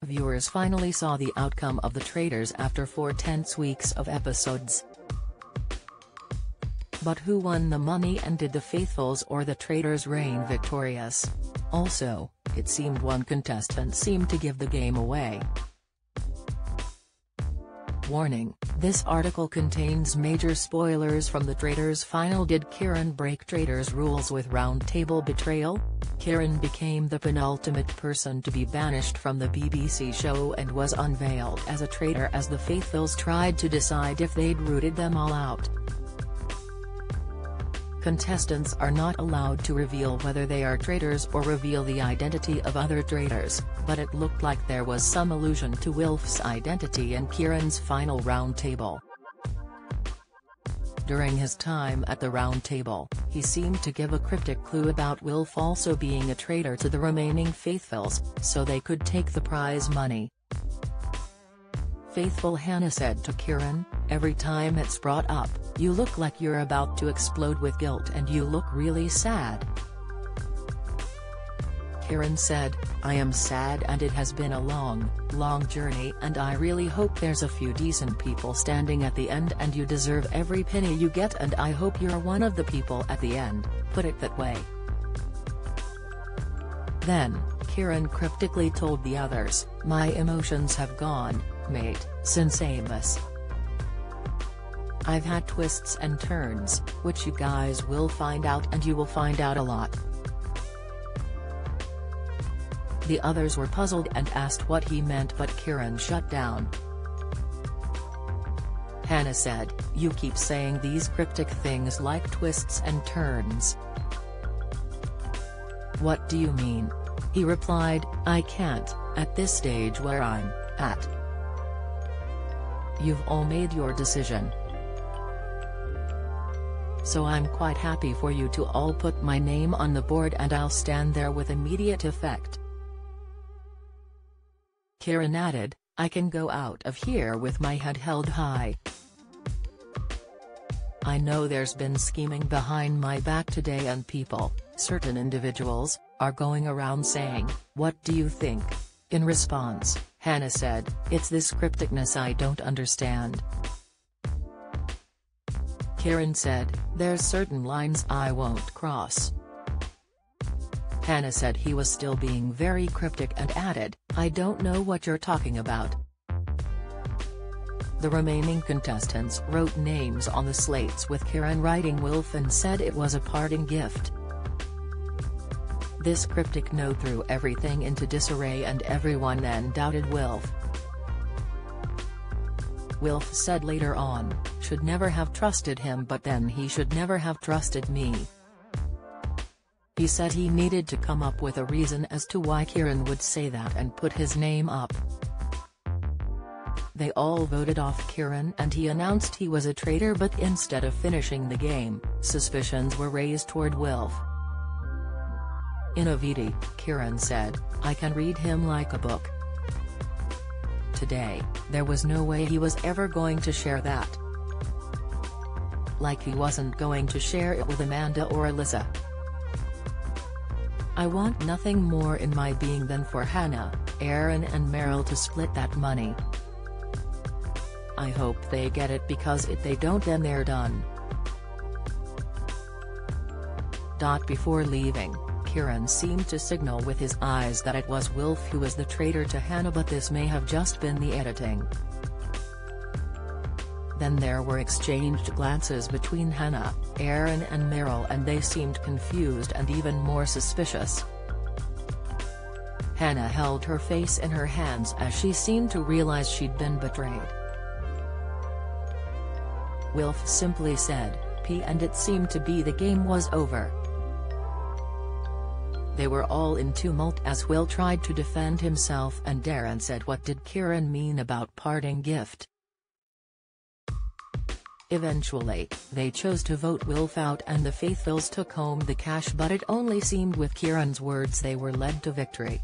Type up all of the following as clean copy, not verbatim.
viewers finally saw the outcome of the Traitors after 4 tense weeks of episodes. But who won the money, and did the Faithfuls or the Traitors reign victorious? Also, it seemed one contestant seemed to give the game away. Warning: this article contains major spoilers from the Traitors final. Did Kieran break Traitors rules with roundtable betrayal? Kieran became the penultimate person to be banished from the BBC show and was unveiled as a traitor as the Faithfuls tried to decide if they'd rooted them all out. Contestants are not allowed to reveal whether they are traitors or reveal the identity of other traitors, but it looked like there was some allusion to Wilf's identity in Kieran's final roundtable. During his time at the roundtable, he seemed to give a cryptic clue about Wilf also being a traitor to the remaining Faithfuls, so they could take the prize money. Faithful Hannah said to Kieran, "Every time it's brought up, you look like you're about to explode with guilt and you look really sad." Kieran said, "I am sad and it has been a long, long journey and I really hope there's a few decent people standing at the end and you deserve every penny you get and I hope you're one of the people at the end, put it that way." Then, Kieran cryptically told the others, "My emotions have gone, mate, since Amos. I've had twists and turns, which you guys will find out and you will find out a lot." The others were puzzled and asked what he meant, but Kieran shut down. Hannah said, "You keep saying these cryptic things like twists and turns. What do you mean?" He replied, "I can't, at this stage where I'm at. You've all made your decision. So I'm quite happy for you to all put my name on the board and I'll stand there with immediate effect." Kieran added, "I can go out of here with my head held high. I know there's been scheming behind my back today and people, certain individuals, are going around saying, 'What do you think?'" In response, Hannah said, "It's this crypticness I don't understand." Kieran said, "There's certain lines I won't cross." Hannah said he was still being very cryptic and added, "I don't know what you're talking about." The remaining contestants wrote names on the slates with Kieran writing Wilf and said it was a parting gift. This cryptic note threw everything into disarray and everyone then doubted Wilf. Wilf said later on, "Should never have trusted him, but then he should never have trusted me." He said he needed to come up with a reason as to why Kieran would say that and put his name up. They all voted off Kieran and he announced he was a traitor, but instead of finishing the game, suspicions were raised toward Wilf. In a VD, Kieran said, "I can read him like a book." Today, there was no way he was ever going to share that. Like he wasn't going to share it with Amanda or Alyssa. "I want nothing more in my being than for Hannah, Aaron and Meryl to split that money. I hope they get it because if they don't then they're done." Before leaving, Kieran seemed to signal with his eyes that it was Wilf who was the traitor to Hannah, but this may have just been the editing. Then there were exchanged glances between Hannah, Aaron and Meryl and they seemed confused and even more suspicious. Hannah held her face in her hands as she seemed to realize she'd been betrayed. Wilf simply said, "P," and it seemed to be the game was over. They were all in tumult as Will tried to defend himself and Darren said, "What did Kieran mean about parting gift?" Eventually, they chose to vote Wilf out and the Faithfuls took home the cash, but it only seemed with Kieran's words they were led to victory.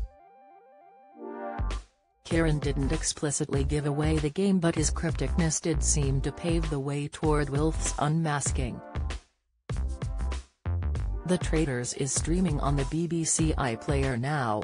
Kieran didn't explicitly give away the game, but his crypticness did seem to pave the way toward Wilf's unmasking. The Traitors is streaming on the BBC iPlayer now,